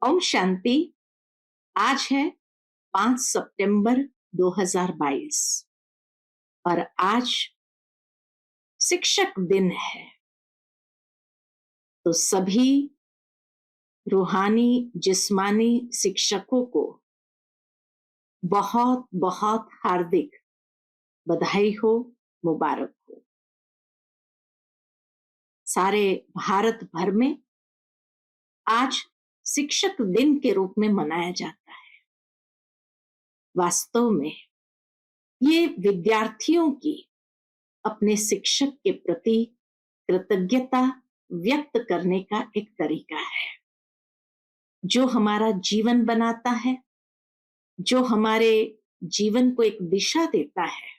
ओम शांति। आज है 5 सितंबर 2022 और आज शिक्षक दिन है। तो सभी रूहानी जिस्मानी शिक्षकों को बहुत बहुत हार्दिक बधाई हो, मुबारक हो। सारे भारत भर में आज शिक्षक दिन के रूप में मनाया जाता है। वास्तव में ये विद्यार्थियों की अपने शिक्षक के प्रति कृतज्ञता व्यक्त करने का एक तरीका है, जो हमारा जीवन बनाता है, जो हमारे जीवन को एक दिशा देता है।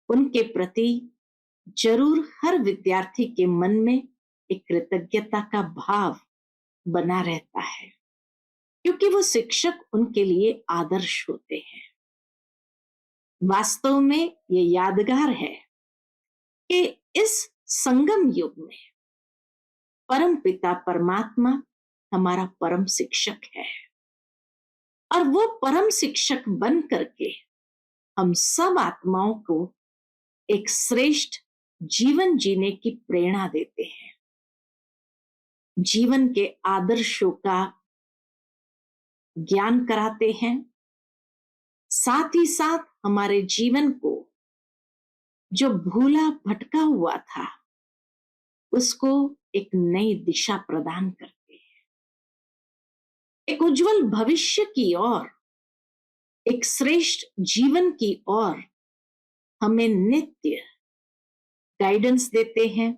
उनके प्रति जरूर हर विद्यार्थी के मन में एक कृतज्ञता का भाव बना रहता है, क्योंकि वो शिक्षक उनके लिए आदर्श होते हैं। वास्तव में ये यादगार है कि इस संगम युग में परम पिता परमात्मा हमारा परम शिक्षक है और वो परम शिक्षक बन करके हम सब आत्माओं को एक श्रेष्ठ जीवन जीने की प्रेरणा देते हैं। जीवन के आदर्शों का ज्ञान कराते हैं, साथ ही साथ हमारे जीवन को जो भूला भटका हुआ था उसको एक नई दिशा प्रदान करते हैं, एक उज्जवल भविष्य की ओर, एक श्रेष्ठ जीवन की ओर हमें नित्य गाइडेंस देते हैं,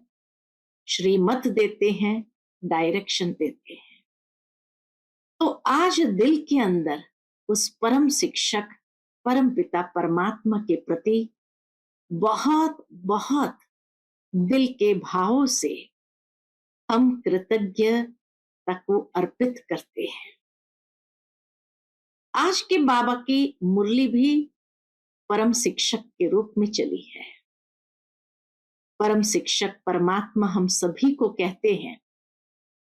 श्रीमत देते हैं, डायरेक्शन देते हैं। तो आज दिल के अंदर उस परम शिक्षक परम पिता परमात्मा के प्रति बहुत बहुत दिल के भावों से हम कृतज्ञता को अर्पित करते हैं। आज के बाबा की मुरली भी परम शिक्षक के रूप में चली है। परम शिक्षक परमात्मा हम सभी को कहते हैं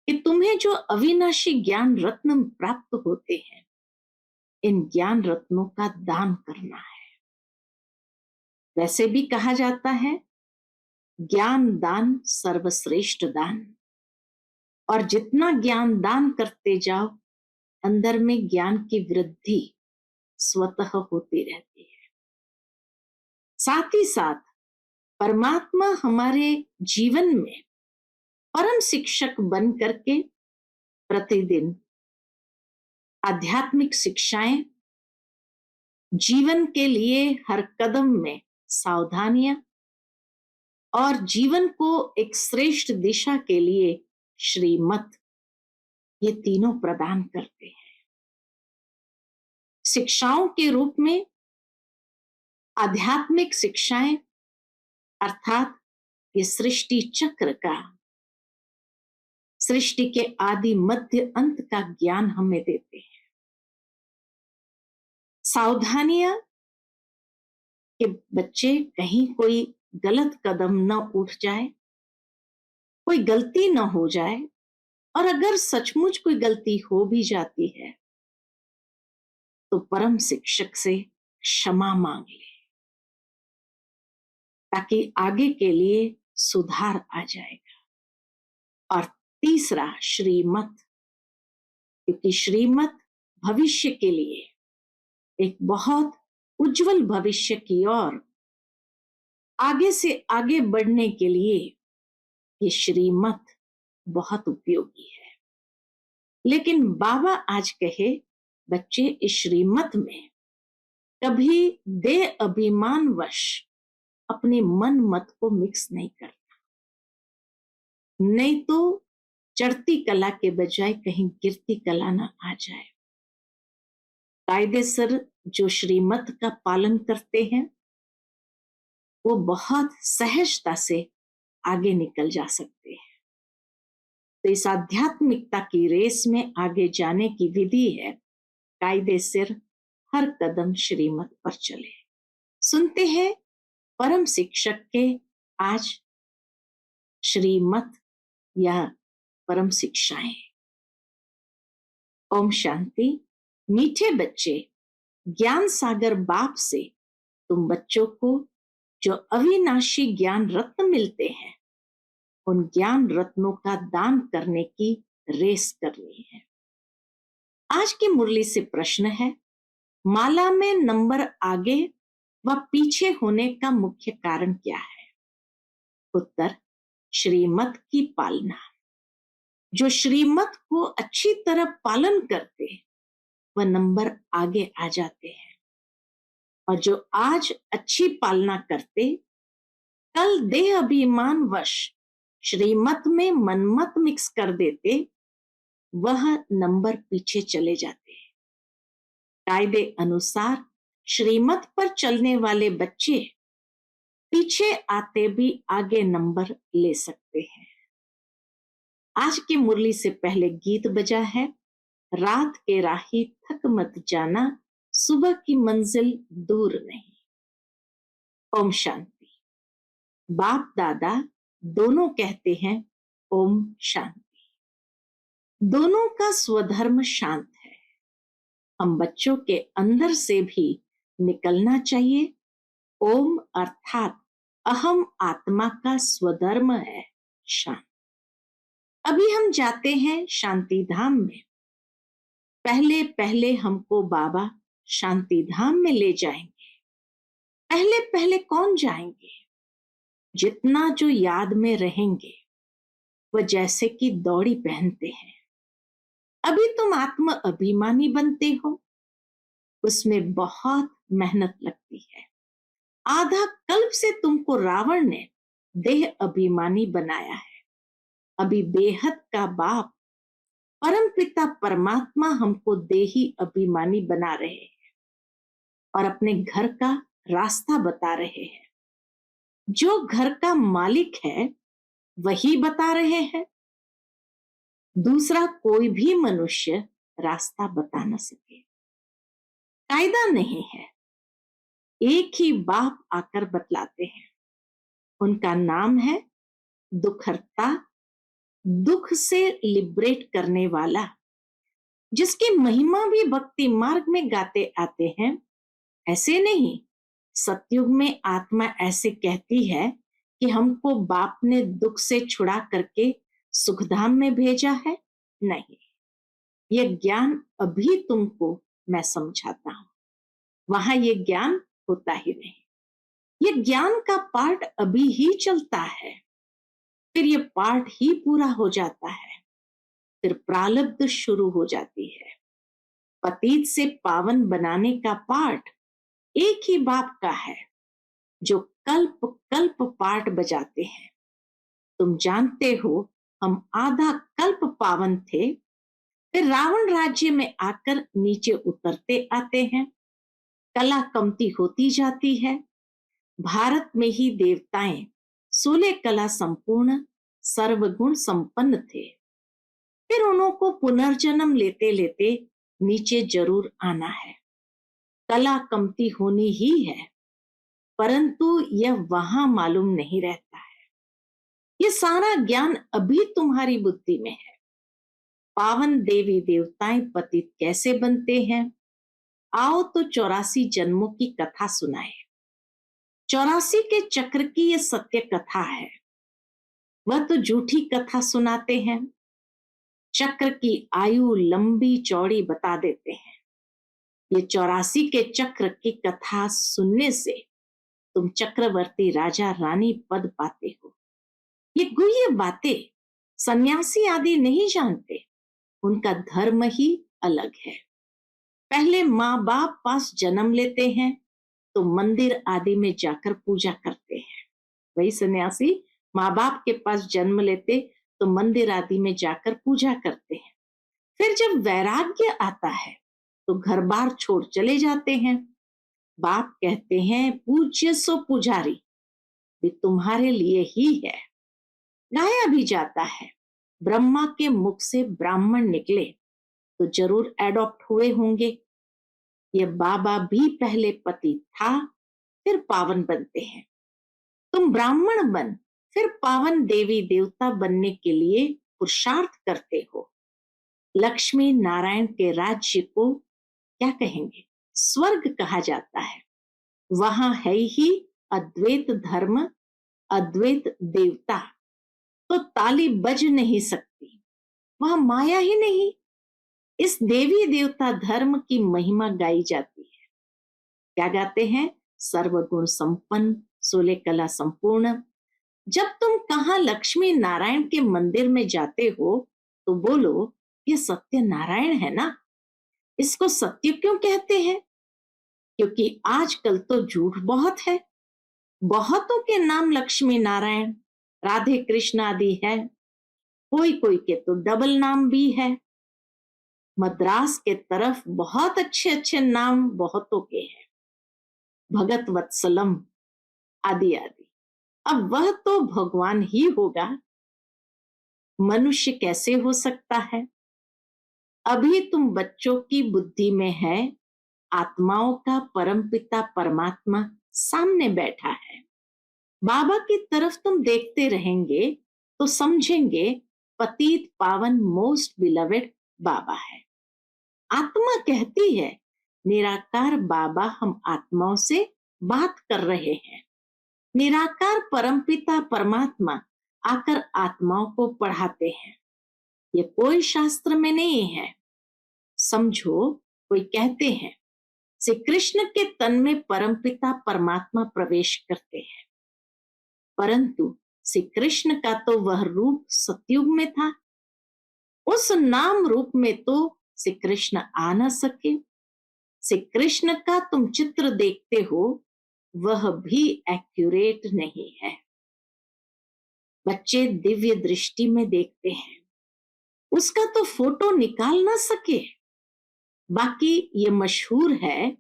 कि तुम्हें जो अविनाशी ज्ञान रत्न प्राप्त होते हैं, इन ज्ञान रत्नों का दान करना है। वैसे भी कहा जाता है ज्ञान दान सर्वश्रेष्ठ दान, और जितना ज्ञान दान करते जाओ अंदर में ज्ञान की वृद्धि स्वतः होती रहती है। साथ ही साथ परमात्मा हमारे जीवन में परम शिक्षक बन करके प्रतिदिन आध्यात्मिक शिक्षाएं, जीवन के लिए हर कदम में सावधानियां और जीवन को एक श्रेष्ठ दिशा के लिए श्रीमत, ये तीनों प्रदान करते हैं। शिक्षाओं के रूप में आध्यात्मिक शिक्षाएं अर्थात ये सृष्टि चक्र का, सृष्टि के आदि मध्य अंत का ज्ञान हमें देते हैं। सावधानियां कि बच्चे कहीं कोई गलत कदम न उठ जाए, कोई गलती न हो जाए, और अगर सचमुच कोई गलती हो भी जाती है तो परम शिक्षक से क्षमा मांग ले, ताकि आगे के लिए सुधार आ जाएगा। और तीसरा श्रीमत, क्योंकि श्रीमत भविष्य के लिए एक बहुत उज्जवल भविष्य की ओर आगे से आगे बढ़ने के लिए ये श्रीमत बहुत उपयोगी है। लेकिन बाबा आज कहे बच्चे इस श्रीमत में कभी दे अभिमानवश अपने मन मत को मिक्स नहीं करना, नहीं तो चढ़ती कला के बजाय कहीं गिरती कला ना आ जाए। कायदे सर जो श्रीमत का पालन करते हैं वो बहुत सहजता से आगे निकल जा सकते हैं। तो इस आध्यात्मिकता की रेस में आगे जाने की विधि है कायदे सिर हर कदम श्रीमत पर चले। सुनते हैं परम शिक्षक के आज श्रीमत या परम शिक्षाएं। ओम शांति। मीठे बच्चे, ज्ञान सागर बाप से तुम बच्चों को जो अविनाशी ज्ञान रत्न मिलते हैं, उन ज्ञान रत्नों का दान करने की रेस करनी है। आज की मुरली से प्रश्न है, माला में नंबर आगे व पीछे होने का मुख्य कारण क्या है? उत्तर, श्रीमत की पालना। जो श्रीमत को अच्छी तरह पालन करते वह नंबर आगे आ जाते हैं, और जो आज अच्छी पालना करते कल देह अभिमान वश श्रीमत में मनमत मिक्स कर देते, वह नंबर पीछे चले जाते हैं। कायदे अनुसार श्रीमत पर चलने वाले बच्चे पीछे आते भी आगे नंबर ले सकते हैं। आज की मुरली से पहले गीत बजा है, रात के राही थक मत जाना, सुबह की मंजिल दूर नहीं। ओम शांति। बाप दादा दोनों कहते हैं ओम शांति। दोनों का स्वधर्म शांत है। हम बच्चों के अंदर से भी निकलना चाहिए। ओम अर्थात अहम आत्मा का स्वधर्म है शांत। अभी हम जाते हैं शांति धाम में। पहले पहले हमको बाबा शांति धाम में ले जाएंगे। पहले पहले कौन जाएंगे? जितना जो याद में रहेंगे वह जैसे कि दौड़ी पहनते हैं। अभी तुम आत्म अभिमानी बनते हो, उसमें बहुत मेहनत लगती है। आधा कल्प से तुमको रावण ने देह अभिमानी बनाया है। अभी बेहद का बाप परम पिता परमात्मा हमको देही अभिमानी बना रहे हैं और अपने घर का रास्ता बता रहे हैं। जो घर का मालिक है वही बता रहे हैं। दूसरा कोई भी मनुष्य रास्ता बता न सके। कायदा नहीं है, एक ही बाप आकर बतलाते हैं। उनका नाम है दुखहर्ता, दुख से लिबरेट करने वाला, जिसकी महिमा भी भक्ति मार्ग में गाते आते हैं। ऐसे नहीं, सतयुग में आत्मा ऐसे कहती है कि हमको बाप ने दुख से छुड़ा करके सुखधाम में भेजा है। नहीं, यह ज्ञान अभी तुमको मैं समझाता हूं, वहां ये ज्ञान होता ही नहीं। ये ज्ञान का पार्ट अभी ही चलता है, फिर ये पार्ट ही पूरा हो जाता है, फिर प्रारब्ध शुरू हो जाती है। पतित से पावन बनाने का पार्ट एक ही बाप का है, जो कल्प कल्प पार्ट बजाते हैं। तुम जानते हो, हम आधा कल्प पावन थे, फिर रावण राज्य में आकर नीचे उतरते आते हैं। कला कमती होती जाती है। भारत में ही देवताएं 16 कला संपूर्ण सर्वगुण संपन्न थे। फिर उनको पुनर्जन्म लेते लेते नीचे जरूर आना है। कला कमती होनी ही है, परंतु यह वहां मालूम नहीं रहता है। ये सारा ज्ञान अभी तुम्हारी बुद्धि में है। पावन देवी देवताएं पतित कैसे बनते हैं? आओ तो 84 जन्मों की कथा सुनाए। 84 के चक्र की ये सत्य कथा है। वह तो झूठी कथा सुनाते हैं। चक्र की आयु लंबी चौड़ी बता देते हैं। ये 84 के चक्र की कथा सुनने से तुम चक्रवर्ती राजा रानी पद पाते हो। ये गुह्य बातें सन्यासी आदि नहीं जानते। उनका धर्म ही अलग है। पहले माँ बाप पास जन्म लेते हैं तो मंदिर आदि में जाकर पूजा करते हैं। वही सन्यासी माँ बाप के पास जन्म लेते तो मंदिर आदि में जाकर पूजा करते हैं। फिर जब वैराग्य आता है तो घर बार छोड़ चले जाते हैं। बाप कहते हैं, पूज्य सो पुजारी, ये तुम्हारे लिए ही है। गाया भी जाता है, ब्रह्मा के मुख से ब्राह्मण निकले तो जरूर एडॉप्ट हुए होंगे। ये बाबा भी पहले पति था, फिर पावन बनते हैं। तुम ब्राह्मण बन फिर पावन देवी देवता बनने के लिए पुरुषार्थ करते हो। लक्ष्मी नारायण के राज्य को क्या कहेंगे? स्वर्ग कहा जाता है। वहां है ही अद्वैत धर्म, अद्वैत देवता, तो ताली बज नहीं सकती, वहां माया ही नहीं। इस देवी देवता धर्म की महिमा गाई जाती है। क्या गाते हैं? सर्वगुण संपन्न, सोले कला संपूर्ण। जब तुम कहा लक्ष्मी नारायण के मंदिर में जाते हो तो बोलो ये सत्य नारायण है ना। इसको सत्य क्यों कहते हैं? क्योंकि आजकल तो झूठ बहुत है। बहुतों के नाम लक्ष्मी नारायण, राधे कृष्ण आदि है। कोई कोई के तो डबल नाम भी है। मद्रास के तरफ बहुत अच्छे अच्छे नाम बहुतों के हैं, भगत वत्सलम आदि आदि। अब वह तो भगवान ही होगा, मनुष्य कैसे हो सकता है? अभी तुम बच्चों की बुद्धि में है, आत्माओं का परमपिता परमात्मा सामने बैठा है। बाबा की तरफ तुम देखते रहेंगे तो समझेंगे पतित पावन मोस्ट बिलवेड बाबा है। आत्मा कहती है निराकार बाबा हम आत्माओं से बात कर रहे हैं। निराकार परमपिता परमात्मा आकर आत्माओं को पढ़ाते हैं। ये कोई शास्त्र में नहीं है। समझो, कोई कहते हैं श्री कृष्ण के तन में परमपिता परमात्मा प्रवेश करते हैं, परंतु श्री कृष्ण का तो वह रूप सतयुग में था। उस नाम रूप में तो श्री कृष्ण आ न सके। श्री कृष्ण का तुम चित्र देखते हो, वह भी एक्यूरेट नहीं है। बच्चे दिव्य दृष्टि में देखते हैं, उसका तो फोटो निकाल ना सके। बाकी ये मशहूर है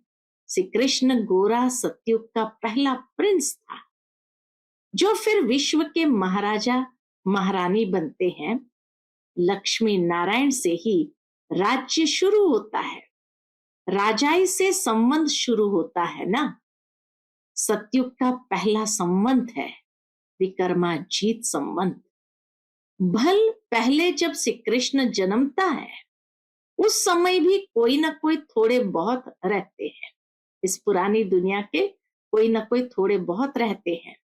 श्री कृष्ण गोरा सतयुग का पहला प्रिंस था, जो फिर विश्व के महाराजा महारानी बनते हैं। लक्ष्मी नारायण से ही राज्य शुरू होता है, राजाई से संबंध शुरू होता है ना। सतयुग का पहला संबंध है विक्रमाजीत संबंध। भल पहले जब श्री कृष्ण जन्मता है, उस समय भी कोई ना कोई थोड़े बहुत रहते हैं। इस पुरानी दुनिया के कोई ना कोई थोड़े बहुत रहते हैं,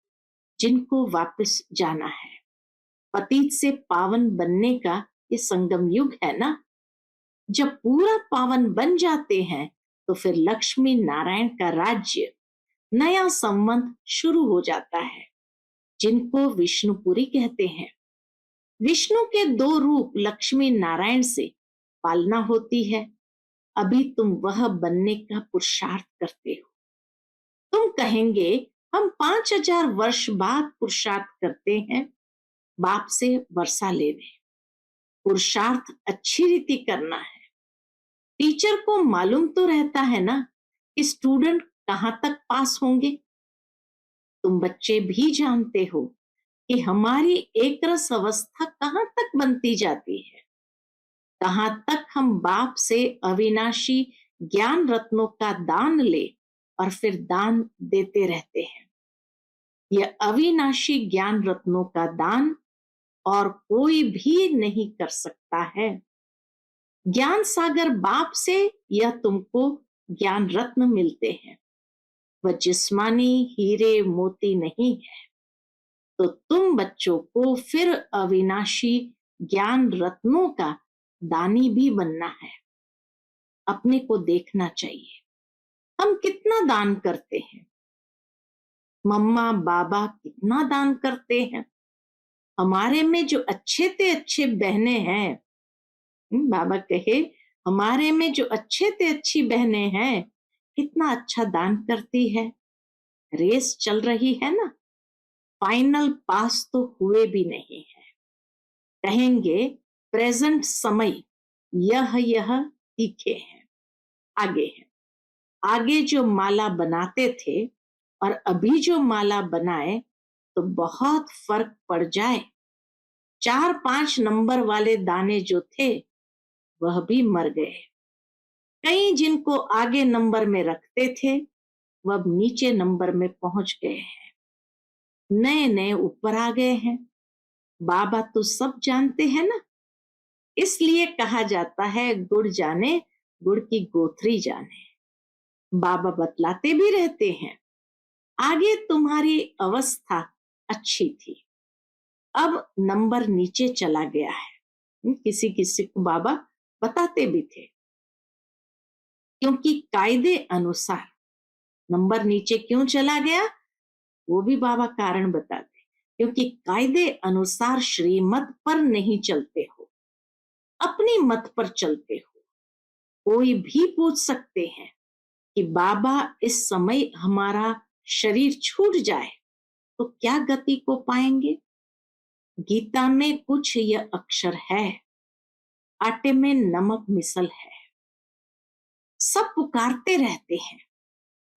जिनको वापस जाना है। पतित से पावन बनने का ये संगम युग है ना। जब पूरा पावन बन जाते हैं तो फिर लक्ष्मी नारायण का राज्य, नया संबंध शुरू हो जाता है, जिनको विष्णुपुरी कहते हैं। विष्णु के दो रूप लक्ष्मी नारायण से पालना होती है। अभी तुम वह बनने का पुरुषार्थ करते हो। तुम कहेंगे हम 5000 वर्ष बाद पुरुषार्थ करते हैं, बाप से वर्षा लेने। पुरुषार्थ अच्छी रीति करना है। टीचर को मालूम तो रहता है ना कि स्टूडेंट कहां तक पास होंगे। तुम बच्चे भी जानते हो कि हमारी एक रस अवस्था कहां तक बनती जाती है, कहां तक हम बाप से अविनाशी ज्ञान रत्नों का दान ले और फिर दान देते रहते हैं। यह अविनाशी ज्ञान रत्नों का दान और कोई भी नहीं कर सकता है। ज्ञान सागर बाप से यह तुमको ज्ञान रत्न मिलते हैं, वह जिस्मानी हीरे मोती नहीं है। तो तुम बच्चों को फिर अविनाशी ज्ञान रत्नों का दानी भी बनना है। अपने को देखना चाहिए, हम कितना दान करते हैं। मम्मा बाबा कितना दान करते हैं। हमारे में जो अच्छे ते अच्छे बहनें हैं, बाबा कहे हमारे में जो अच्छे ते अच्छी बहनें हैं, कितना अच्छा दान करती है। रेस चल रही है ना, फाइनल पास तो हुए भी नहीं है। कहेंगे प्रेजेंट समय यह तीखे हैं, आगे है। आगे जो माला बनाते थे और अभी जो माला बनाए तो बहुत फर्क पड़ जाए। 4-5 नंबर वाले दाने जो थे वह भी मर गए। कई जिनको आगे नंबर में रखते थे वह अब नीचे नंबर में पहुंच गए हैं, नए नए ऊपर आ गए हैं। बाबा तो सब जानते हैं ना। इसलिए कहा जाता है गुड़ जाने गुड़ की गोथरी जाने। बाबा बतलाते भी रहते हैं, आगे तुम्हारी अवस्था अच्छी थी, अब नंबर नीचे चला गया है। किसी किसी को बाबा बताते भी थे, क्योंकि कायदे अनुसार नंबर नीचे क्यों चला गया वो भी बाबा कारण बताते, क्योंकि कायदे अनुसार श्रीमत पर नहीं चलते हो, अपनी मत पर चलते हो। कोई भी पूछ सकते हैं कि बाबा इस समय हमारा शरीर छूट जाए तो क्या गति को पाएंगे। गीता में कुछ यह अक्षर है, आटे में नमक मिसल है। सब पुकारते रहते हैं,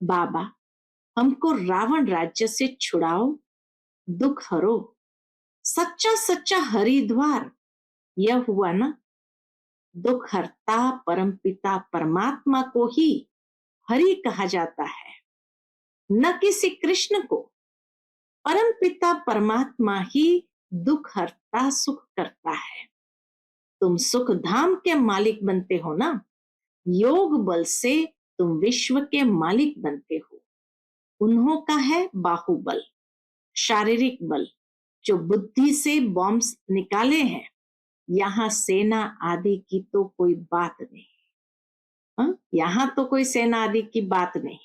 बाबा हमको रावण राज्य से छुड़ाओ, दुख हरो। सच्चा सच्चा हरिद्वार यह हुआ ना, दुख हरता परमपिता परमात्मा को ही हरि कहा जाता है, न किसी कृष्ण को। परमपिता परमात्मा ही दुख हरता सुख करता है। तुम सुख धाम के मालिक बनते हो ना, योग बल से तुम विश्व के मालिक बनते हो। उन्हों का है बाहुबल, शारीरिक बल, जो बुद्धि से बॉम्ब्स निकाले हैं। यहाँ सेना आदि की तो कोई बात नहीं। यहाँ तो कोई सेना आदि की बात नहीं।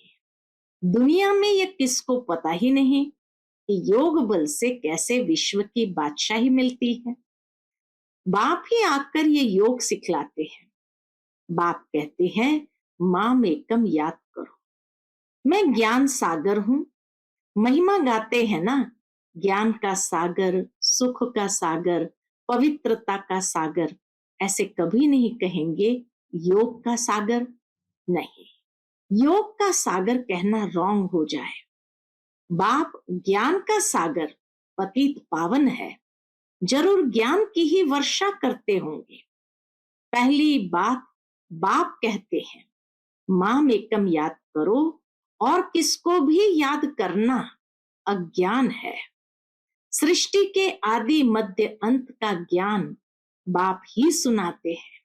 दुनिया में ये किसको पता ही नहीं कि योग बल से कैसे विश्व की बादशाही मिलती है। बाप ही आकर ये योग सिखलाते हैं। बाप कहते हैं माम एकम याद करो, मैं ज्ञान सागर हूं। महिमा गाते हैं ना, ज्ञान का सागर, सुख का सागर, पवित्रता का सागर। ऐसे कभी नहीं कहेंगे योग का सागर। नहीं, योग का सागर कहना रॉन्ग हो जाए। बाप ज्ञान का सागर पतित पावन है, जरूर ज्ञान की ही वर्षा करते होंगे। पहली बात बाप कहते हैं माम एकम याद करो, और किसको भी याद करना अज्ञान है। सृष्टि के आदि मध्य अंत का ज्ञान बाप ही सुनाते हैं।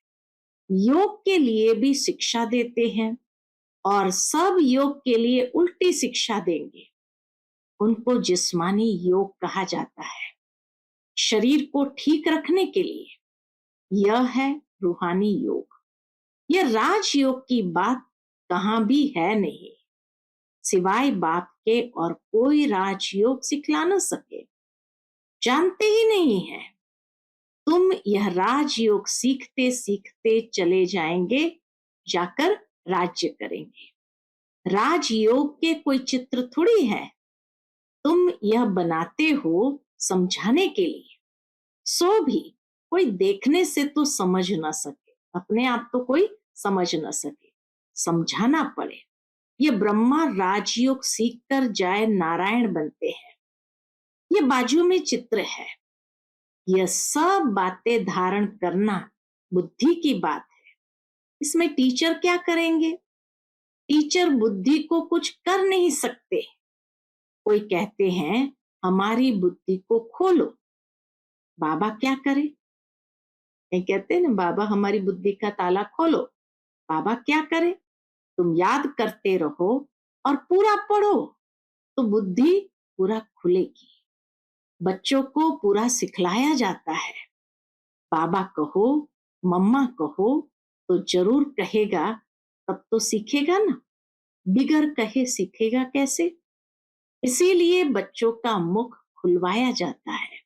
योग के लिए भी शिक्षा देते हैं और सब योग के लिए उल्टी शिक्षा देंगे। उनको जिस्मानी योग कहा जाता है, शरीर को ठीक रखने के लिए। यह है रूहानी योग। यह राजयोग की बात कहां भी है नहीं, सिवाय बाप के और कोई राजयोग सिखला न सके। जानते ही नहीं है। तुम यह राजयोग सीखते सीखते चले जाएंगे, जाकर राज्य करेंगे। राजयोग के कोई चित्र थोड़ी है, तुम यह बनाते हो समझाने के लिए। सो भी कोई देखने से तो समझ ना सके, अपने आप तो कोई समझ ना सके, समझाना पड़े। ये ब्रह्मा राजयोग सीखकर जाए नारायण बनते हैं। ये बाजू में चित्र है। यह सब बातें धारण करना बुद्धि की बात है। इसमें टीचर क्या करेंगे? टीचर बुद्धि को कुछ कर नहीं सकते। कोई कहते हैं हमारी बुद्धि को खोलो, बाबा क्या करे? ये कहते हैं ना बाबा हमारी बुद्धि का ताला खोलो, बाबा क्या करे? तुम याद करते रहो और पूरा पढ़ो तो बुद्धि पूरा खुलेगी। बच्चों को पूरा सिखलाया जाता है। बाबा कहो, मम्मा कहो तो जरूर कहेगा, तब तो सीखेगा ना। बिगर कहे सीखेगा कैसे? इसीलिए बच्चों का मुख खुलवाया जाता है।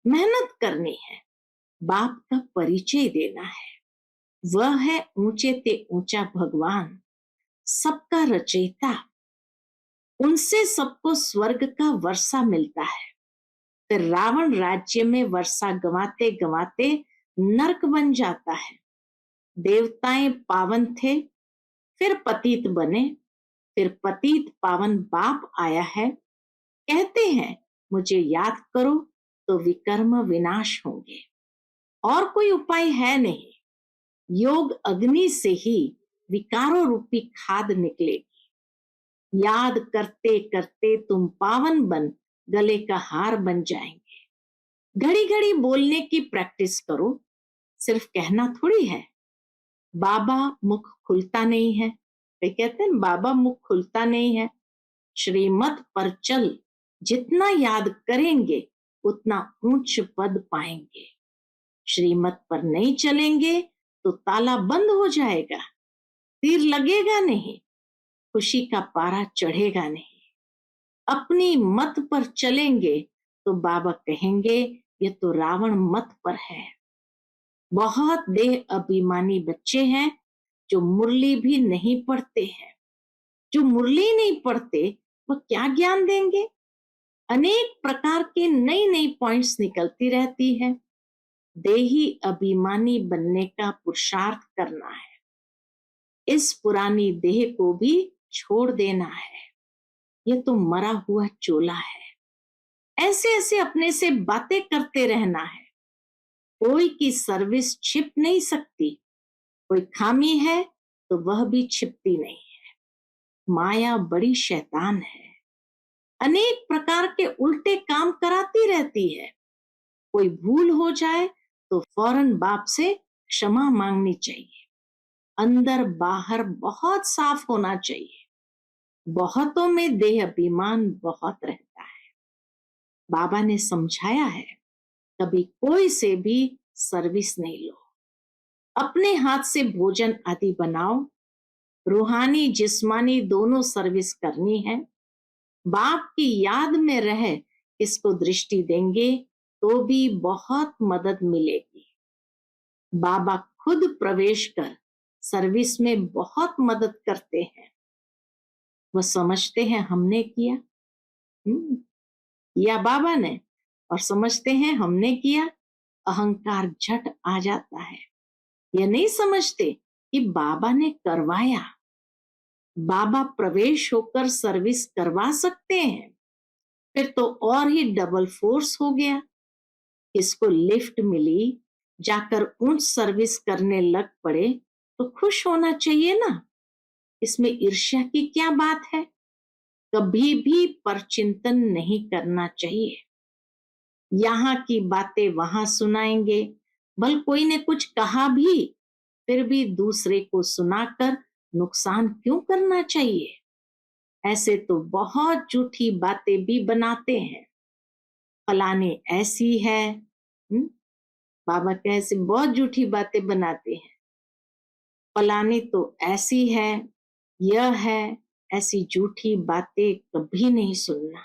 मेहनत करनी है, बाप का परिचय देना है। वह है ऊंचे ते ऊंचा भगवान, सबका रचयिता। उनसे सबको स्वर्ग का वर्षा मिलता है। फिर रावण राज्य में वर्षा गंवाते गंवाते नरक बन जाता है। देवताएं पावन थे, फिर पतित बने, फिर पतित पावन बाप आया है। कहते हैं मुझे याद करो तो विकर्म विनाश होंगे, और कोई उपाय है नहीं। योग अग्नि से ही विकारों रूपी खाद निकलेगी। याद करते करते तुम पावन बन गले का हार बन जाएंगे। घड़ी घड़ी बोलने की प्रैक्टिस करो, सिर्फ कहना थोड़ी है। बाबा मुख खुलता नहीं है, वे कहते हैं बाबा मुख खुलता नहीं है। श्रीमत पर चल, जितना याद करेंगे उतना ऊंच पद पाएंगे। श्रीमत पर नहीं चलेंगे तो ताला बंद हो जाएगा, तीर लगेगा नहीं, खुशी का पारा चढ़ेगा नहीं। अपनी मत पर चलेंगे तो बाबा कहेंगे ये तो रावण मत पर है। बहुत देह अभिमानी बच्चे हैं जो मुरली भी नहीं पढ़ते हैं। जो मुरली नहीं पढ़ते वो क्या ज्ञान देंगे। अनेक प्रकार के नई नई पॉइंट्स निकलती रहती है। देही अभिमानी बनने का पुरुषार्थ करना है, इस पुरानी देह को भी छोड़ देना है। ये तो मरा हुआ चोला है। ऐसे ऐसे अपने से बातें करते रहना है। कोई की सर्विस छिप नहीं सकती, कोई खामी है तो वह भी छिपती नहीं है। माया बड़ी शैतान है, अनेक प्रकार के उल्टे काम कराती रहती है। कोई भूल हो जाए तो फौरन बाप से क्षमा मांगनी चाहिए। अंदर बाहर बहुत साफ होना चाहिए। बहुतों में देह अभिमान बहुत रहता है। बाबा ने समझाया है, कभी कोई से भी सर्विस नहीं लो। अपने हाथ से भोजन आदि बनाओ। रूहानी जिस्मानी दोनों सर्विस करनी है। बाप की याद में रह इसको दृष्टि देंगे तो भी बहुत मदद मिलेगी। बाबा खुद प्रवेश कर सर्विस में बहुत मदद करते हैं। वो समझते हैं हमने किया, या बाबा ने, और समझते हैं हमने किया, अहंकार झट आ जाता है। यह नहीं समझते कि बाबा ने करवाया। बाबा प्रवेश होकर सर्विस करवा सकते हैं, फिर तो और ही डबल फोर्स हो गया। किसको लिफ्ट मिली, जाकर ऊंच सर्विस करने लग पड़े तो खुश होना चाहिए ना। इसमें ईर्ष्या की क्या बात है। कभी भी परचिंतन नहीं करना चाहिए। यहाँ की बातें वहां सुनाएंगे, भल कोई ने कुछ कहा भी, फिर भी दूसरे को सुनाकर नुकसान क्यों करना चाहिए। ऐसे तो बहुत झूठी बातें भी बनाते हैं। फलाने ऐसी है, बाबा कैसे बहुत झूठी बातें बनाते हैं। फलानी तो ऐसी है, यह है, ऐसी झूठी बातें कभी नहीं सुनना।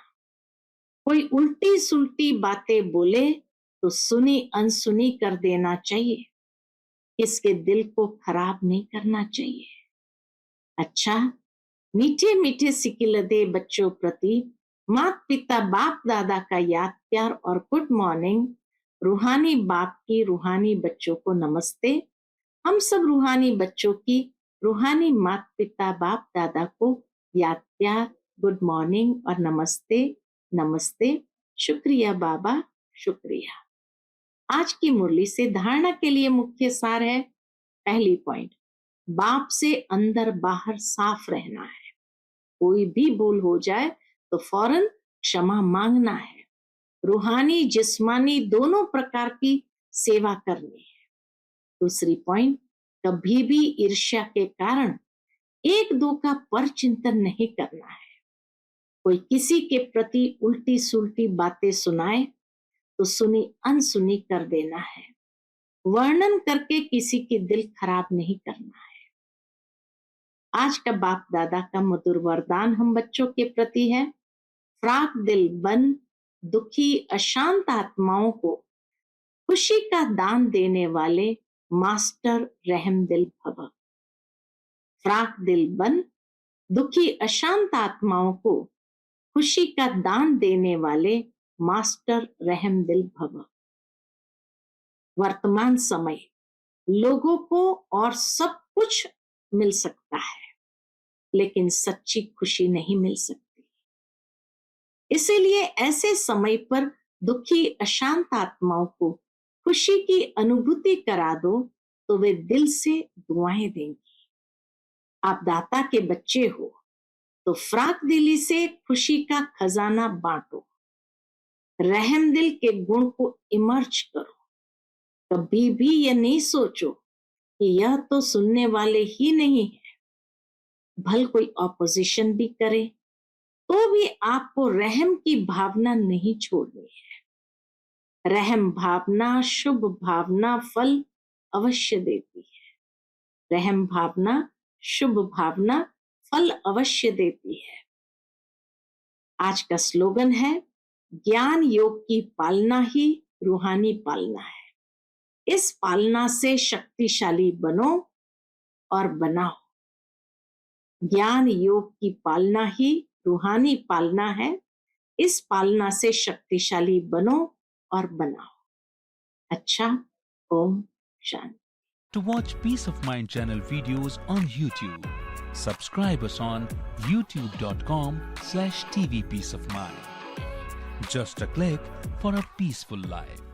कोई उल्टी सुलटी बातें बोले तो सुनी अनसुनी कर देना चाहिए। किसके दिल को खराब नहीं करना चाहिए। अच्छा, मीठे मीठे सिकिलदे बच्चों प्रति माता पिता बाप दादा का याद प्यार और गुड मॉर्निंग। रूहानी बाप की रूहानी बच्चों को नमस्ते। हम सब रूहानी बच्चों की रूहानी माता पिता बाप दादा को याद प्यार, गुड मॉर्निंग और नमस्ते। नमस्ते। शुक्रिया बाबा, शुक्रिया। आज की मुरली से धारणा के लिए मुख्य सार है। पहली पॉइंट, बाप से अंदर बाहर साफ रहना है। कोई भी भूल हो जाए तो फौरन क्षमा मांगना है। रूहानी जिस्मानी दोनों प्रकार की सेवा करनी है। दूसरी पॉइंट, कभी भी ईर्ष्या के कारण एक दो का पर चिंतन नहीं करना है। कोई किसी के प्रति उल्टी सुलटी बातें सुनाए तो सुनी अनसुनी कर देना है। वर्णन करके किसी की दिल खराब नहीं करना है। आज का बाप दादा का मधुर वरदान हम बच्चों के प्रति है। फ्राक दिल बन, दुखी अशांत आत्माओं को खुशी का दान देने वाले मास्टर रहम दिल भव। फ्राक दिल बन, दुखी अशांत आत्माओं को खुशी का दान देने वाले मास्टर रहम दिल भव। वर्तमान समय लोगों को और सब कुछ मिल सकता है, लेकिन सच्ची खुशी नहीं मिल सकती। इसीलिए ऐसे समय पर दुखी अशांत आत्माओं को खुशी की अनुभूति करा दो तो वे दिल से दुआएं देंगी। आप दाता के बच्चे हो तो फ्राक दिली से खुशी का खजाना बांटो। रहम दिल के गुण को इमर्ज करो। कभी भी ये नहीं सोचो कि यह तो सुनने वाले ही नहीं है, भल कोई ऑपोजिशन भी करे तो भी आपको रहम की भावना नहीं छोड़नी है। रहम भावना, शुभ भावना फल अवश्य देती है। रहम भावना, शुभ भावना फल अवश्य देती है। आज का स्लोगन है, ज्ञान योग की पालना ही रूहानी पालना है। इस पालना से शक्तिशाली बनो और बनाओ। ज्ञान योग की पालना ही रूहानी पालना है। इस पालना से शक्तिशाली बनो और बनाओ। अच्छा, Om Shanti. To watch Peace of Mind channel videos on YouTube, subscribe us on youtube.com/tvpeaceofmind. Just a click for a peaceful life.